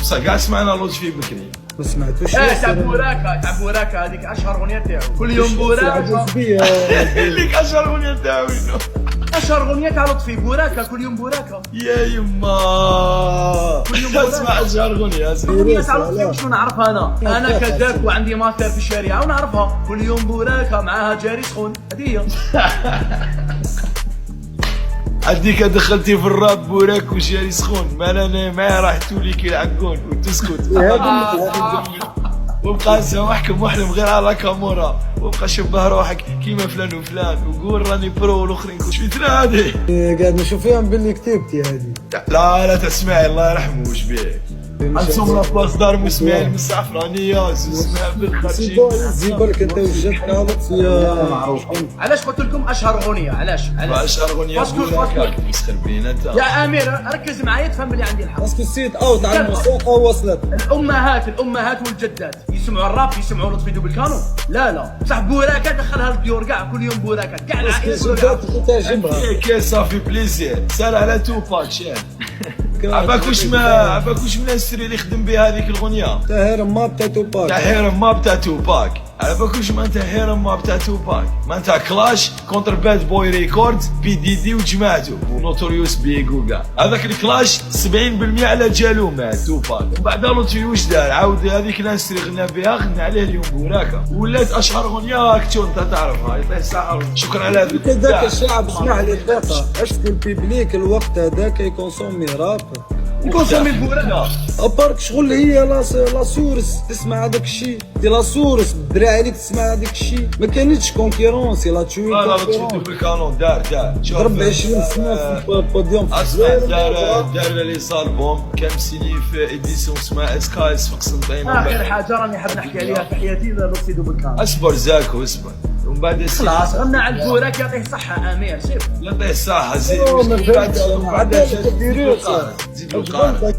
بصح كاع سمعنا لطفي بكري. ما سمعتوش. تاع بوراكا، تاع بوراكا هذيك اشهر اغنيه تاعو، كل يوم بوراكا. اللي اشهر اغنيه تاعو اشهر اغنيه تاع لطفي بوراكا، كل يوم بوراكا. يا يما كل يوم بوراكا. اسمع اشهر اغنيه. اغنيه تاع لطفي شنو نعرفها انا كذاب وعندي ماستر في الشريعه ونعرفها، كل يوم بوراكا معاها جاري سخون، هذه هي. عندك دخلتي في الراب بوراك وشاري سخون، ما معايا راح تولي كي العقون وتسكت. وبقى نسامحكم واحلم غير على كامورا، وبقى شبه روحك كيما فلان وفلان، وقول راني برو والاخرين كل شويه هذه. قاعد نشوف فيهم باللي كتبتي هذه. لا تسمعي الله يرحمه وش بيه. عندهم لاباس دار مسمعين من الزعفرانيه، اسمع بالخرجي. زيبرك انت وجدك لطفي معروفين. علاش قلت لكم اشهر اغنيه؟ علاش اشهر اغنيه بوراك مسخر بينا انت يا امير. ركز معايا تفهم اللي عندي الحق. باسكو السيت اوت على الموسيقى وصلت. الامهات والجدات يسمعوا الراب، يسمعوا لطفي دوبلكانو. لا بصح بوراكا دخلها الديور كاع، كل يوم بوراكا كاع العائله تعجبها. كي صافي بليزير. سال على توباك شاف. عباك واش من السري اللي خدم بها هذيك الاغنيه تاع هيرم ماب تاع توباك. تاع هيرم ماب تاع توباك. عباك واش معناتها هيرم ماب تاع توباك؟ معناتها كلاش كونتر باد بوي ريكوردز بي دي دي وجماعته ونوتوريوس بيغو كاع. هذاك الكلاش 70% على جالو مع توباك. ومن بعد لطفي واش دار؟ عاود هذيك الناس اللي غنى بها غنى عليه اليوم بوراكا، ولات اشهر اغنيه كتو انت تعرفها. يعطيه الصحه. شكرا على هذا هذاك الشعب اسمع لي دقيقه. اسكو البيبليك الوقت هذاك يكونسومي راب؟ يكونسومي بوراكا. ابارك شغل هي لا سورس تسمع هذاك الشيء دي لا سورس بالدراع عليك تسمع هذاك الشيء. ما كانتش كونكيرونسي لا تشوي. لا تشوف بالكانون دار ضرب 20 سنه في البوديوم. اسمع دار لي صالبوم كان مسيني في اديسيون اسمها اسكايس في قسنطين. اخر حاجه راني حاب نحكي عليها في حياتي لطفي دوبلكانو. اصبر زاكو اصبر. ومن بعد خلاص غنى على البوراك. يعطيه الصحه امير. سير يعطيه الصحه. زيد ما فهمتش. بعد زيد القارة.